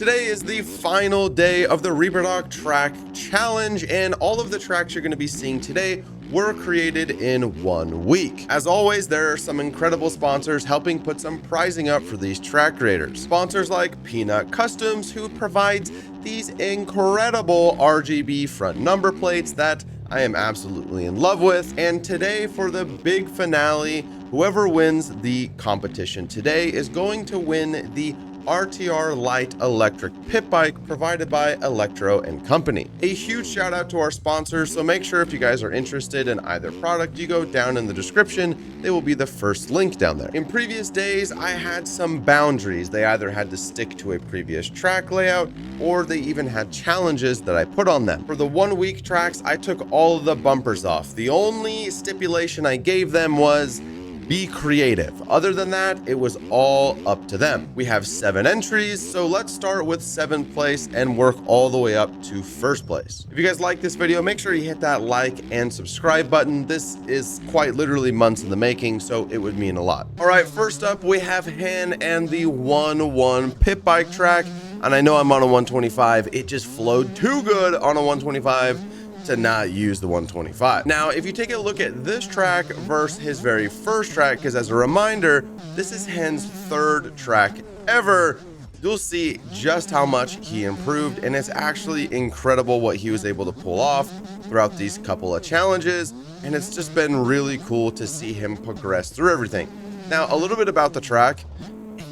Today is the final day of the REAPERDOC track challenge, and all of the tracks you're going to be seeing today were created in 1 week. As always, there are some incredible sponsors helping put some pricing up for these track creators. Sponsors like Peanut Customs, who provides these incredible RGB front number plates that I am absolutely in love with. And today, for the big finale, whoever wins the competition today is going to win the RTR Light electric pit bike provided by Electro and Company. A huge shout out to our sponsors, so make sure if you guys are interested in either product, you go down in the description. They will be the first link down there. In previous days, I had some boundaries. They either had to stick to a previous track layout, or they even had challenges that I put on them. For the 1 week tracks, I took all of the bumpers off. The only stipulation I gave them was be creative. Other than that, it was all up to them. We have 7 entries, so let's start with 7th place and work all the way up to 1st place. If you guys like this video, make sure you hit that like and subscribe button. This is quite literally months in the making, so it would mean a lot. All right, first up, we have Han and the 1-1 pit bike track. And I know I'm on a 125. It just flowed too good on a 125 to not use the 125. Now, if you take a look at this track versus his very first track, because as a reminder, this is Han's 3rd track ever, you'll see just how much he improved, and it's actually incredible what he was able to pull off throughout these couple of challenges, and it's just been really cool to see him progress through everything. Now, a little bit about the track.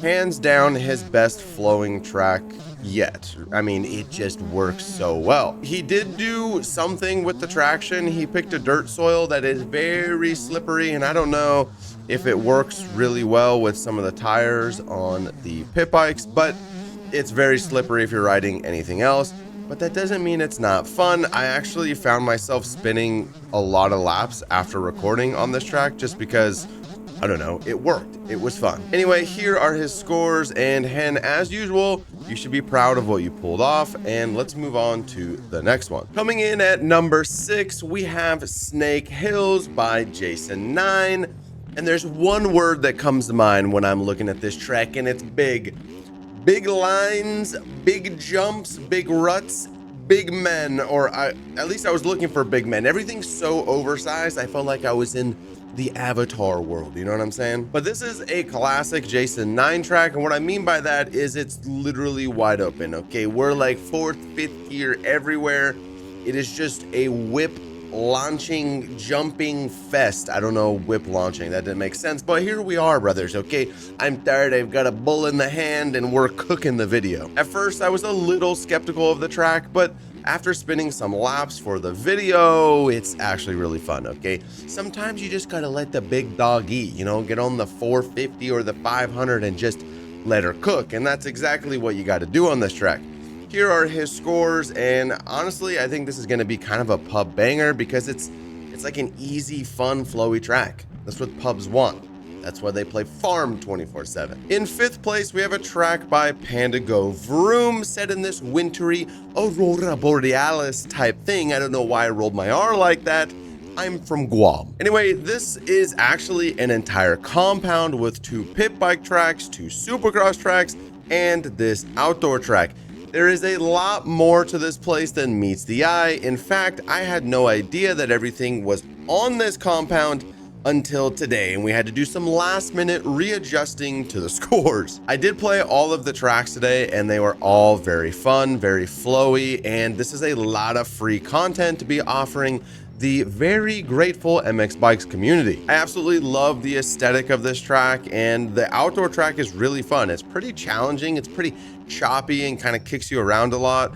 Hands down his best flowing track yet. I mean, it just works so well. He did do something with the traction. He picked a dirt soil that is very slippery, and I don't know if it works really well with some of the tires on the pit bikes, but it's very slippery if you're riding anything else. But that doesn't mean it's not fun. I actually found myself spinning a lot of laps after recording on this track just because, I don't know, it worked. It was fun. Anyway, here are his scores, and Hen, as usual, you should be proud of what you pulled off, and let's move on to the next one. Coming in at number 6, we have Snake Hills by Jason9, and there's one word that comes to mind when I'm looking at this track, and it's big. Big lines, big jumps, big ruts, big men, or at least I was looking for big men. Everything's so oversized, I felt like I was in the Avatar world, you know what I'm saying? But this is a classic Jason9 track, and what I mean by that is it's literally wide open, okay? We're like 4th, 5th gear everywhere. It is just a whip launching, jumping fest. I don't know, whip launching, that didn't make sense, but here we are, brothers, okay? I'm tired, I've got a bull in the hand, and we're cooking the video. At first, I was a little skeptical of the track, but after spinning some laps for the video, it's actually really fun, okay? Sometimes you just gotta let the big dog eat, you know, get on the 450 or the 500 and just let her cook, and that's exactly what you gotta do on this track. Here are his scores, and honestly, I think this is gonna be kind of a pub banger because it's like an easy, fun, flowy track. That's what pubs want. That's why they play Farm 24/7. In 5th place, we have a track by Panda Go Vroom, set in this wintry Aurora Borealis type thing. I don't know why I rolled my R like that. I'm from Guam. Anyway, this is actually an entire compound with 2 pit bike tracks, 2 supercross tracks, and this outdoor track. There is a lot more to this place than meets the eye. In fact, I had no idea that everything was on this compound until today, and we had to do some last minute readjusting to the scores. I did play all of the tracks today, and they were all very fun, very flowy, and this is a lot of free content to be offering the very grateful MX Bikes community. I absolutely love the aesthetic of this track, and the outdoor track is really fun. It's pretty challenging, it's pretty choppy and kind of kicks you around a lot.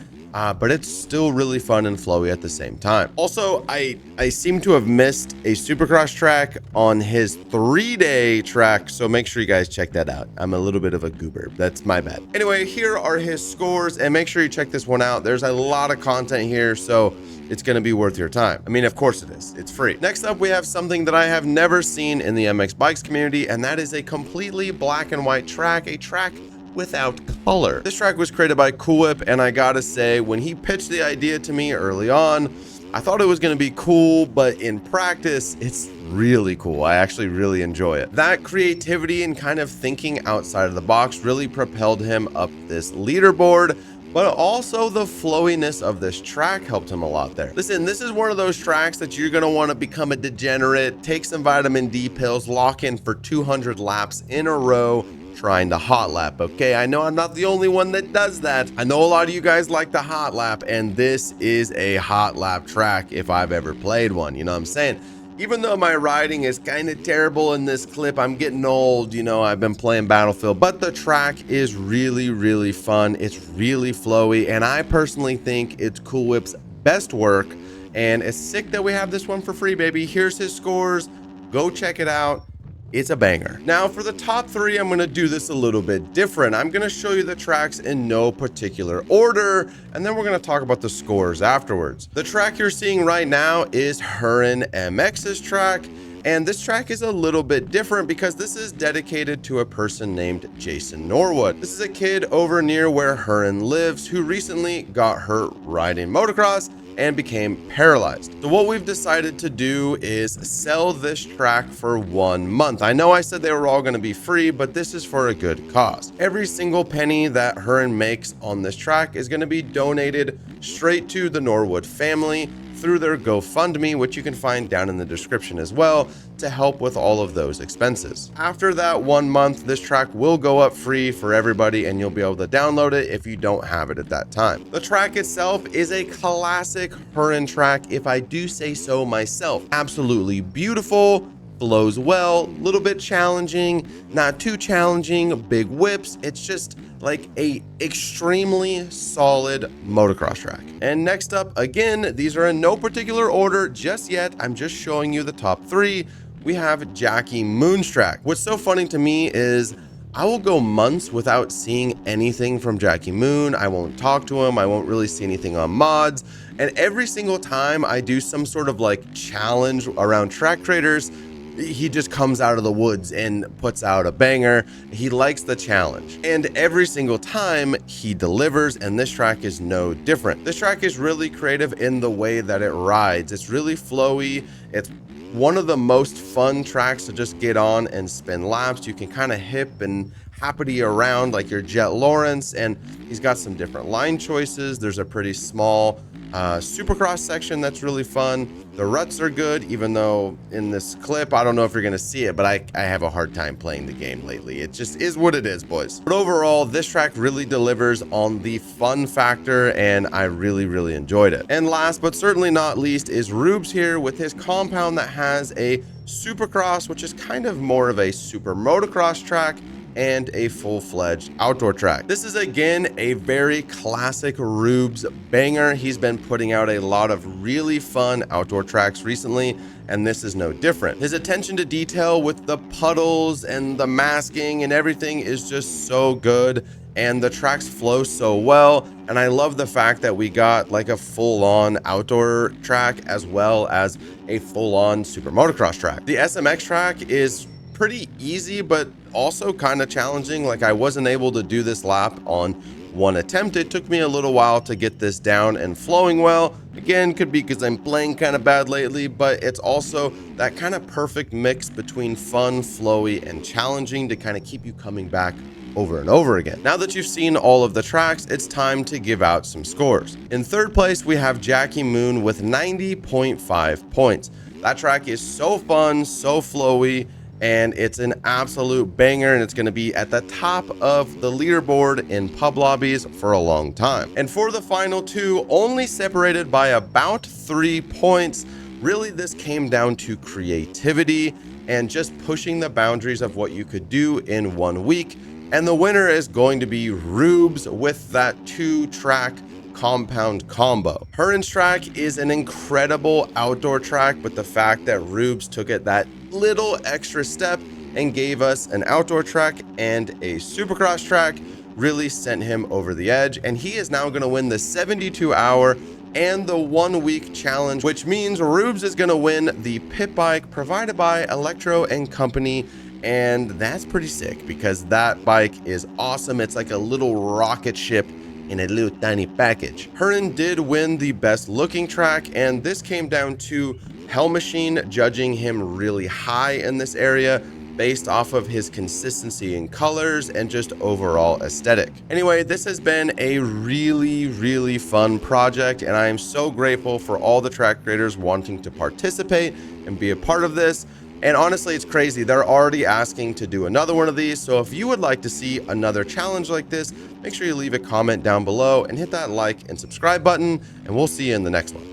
But it's still really fun and flowy at the same time. Also, I seem to have missed a supercross track on his 3-day track, so make sure you guys check that out. I'm a little bit of a goober. That's my bad. Anyway, here are his scores, and make sure you check this one out. There's a lot of content here, so it's going to be worth your time. I mean, of course it is. It's free. Next up, we have something that I have never seen in the MX Bikes community, and that is a completely black and white track, a track without color. This track was created by Cool Whip, and I gotta say, when he pitched the idea to me early on, I thought it was going to be cool, but in practice, it's really cool. I actually really enjoy it. That creativity and kind of thinking outside of the box really propelled him up this leaderboard, but also the flowiness of this track helped him a lot there. Listen, this is one of those tracks that you're gonna wanna become a degenerate, take some vitamin D pills, lock in for 200 laps in a row, trying to hot lap. Okay, I know I'm not the only one that does that. I know a lot of you guys like the hot lap, and this is a hot lap track if I've ever played one, you know what I'm saying? Even though my riding is kind of terrible in this clip, I'm getting old, you know, I've been playing Battlefield, but the track is really, really fun. It's really flowy, and I personally think it's Cool Whip's best work, and it's sick that we have this one for free, baby. Here's his scores. Go check it out. It's a banger. Now for the top 3, I'm gonna do this a little bit different. I'm gonna show you the tracks in no particular order, and then we're gonna talk about the scores afterwards. The track you're seeing right now is Hurin MX's track, and this track is a little bit different because this is dedicated to a person named Jason Norwood. This is a kid over near where Hurin lives who recently got hurt riding motocross and became paralyzed. So what we've decided to do is sell this track for 1 month. I know I said they were all going to be free, but this is for a good cause. Every single penny that Hurin makes on this track is going to be donated straight to the NORWOOD family through their GoFundMe, which you can find down in the description as well, to help with all of those expenses. After that 1 month, this track will go up free for everybody, and you'll be able to download it if you don't have it at that time. The track itself is a classic Hurin track, if I do say so myself. Absolutely beautiful, flows well, a little bit challenging, not too challenging, big whips. It's just like a extremely solid motocross track. And next up, again, these are in no particular order just yet. I'm just showing you the top 3. We have Jackie Moon's track. What's so funny to me is I will go months without seeing anything from Jackie Moon. I won't talk to him. I won't really see anything on mods. And every single time I do some sort of like challenge around track traders, he just comes out of the woods and puts out a banger. He likes the challenge, and every single time he delivers, and this track is no different. This track is really creative in the way that it rides. It's really flowy. It's one of the most fun tracks to just get on and spin laps. You can kind of hip and happity around like your Jet Lawrence, and he's got some different line choices. There's a pretty small Supercross section that's really fun. The ruts are good, even though in this clip, I don't know if you're gonna see it, but I have a hard time playing the game lately. It just is what it is, boys. But overall, this track really delivers on the fun factor, and I really, really enjoyed it. And last but certainly not least is Rubes here with his compound that has a Supercross, which is kind of more of a super motocross track, and a full-fledged outdoor track. This is again a very classic Rubes banger. He's been putting out a lot of really fun outdoor tracks recently, and this is no different. His attention to detail with the puddles and the masking and everything is just so good, and the tracks flow so well. And I love the fact that we got like a full-on outdoor track as well as a full-on super motocross track. The SMX track is pretty easy, but also kind of challenging. Like, I wasn't able to do this lap on one attempt. It took me a little while to get this down and flowing well. Again, could be because I'm playing kind of bad lately, but it's also that kind of perfect mix between fun, flowy, and challenging to kind of keep you coming back over and over again. Now that you've seen all of the tracks, it's time to give out some scores. In third place, we have Jackie Moon with 90.5 points. That track is so fun, so flowy, and it's an absolute banger, and it's going to be at the top of the leaderboard in pub lobbies for a long time. And for the final 2, only separated by about 3 points, really this came down to creativity and just pushing the boundaries of what you could do in 1 week. And the winner is going to be Rubes with that 2-track compound combo. Hurin's track is an incredible outdoor track, but the fact that Rubes took it that little extra step and gave us an outdoor track and a supercross track really sent him over the edge, and he is now going to win the 72-hour and the 1-week challenge, which means Rubes is going to win the pit bike provided by Electro and Company. And that's pretty sick because that bike is awesome. It's like a little rocket ship in a little tiny package. Hernan did win the best looking track, and this came down to Hell Machine judging him really high in this area based off of his consistency in colors and just overall aesthetic. Anyway, this has been a really fun project, and I am so grateful for all the track creators wanting to participate and be a part of this. And honestly, it's crazy. They're already asking to do another one of these. So if you would like to see another challenge like this, make sure you leave a comment down below and hit that like and subscribe button, and we'll see you in the next one.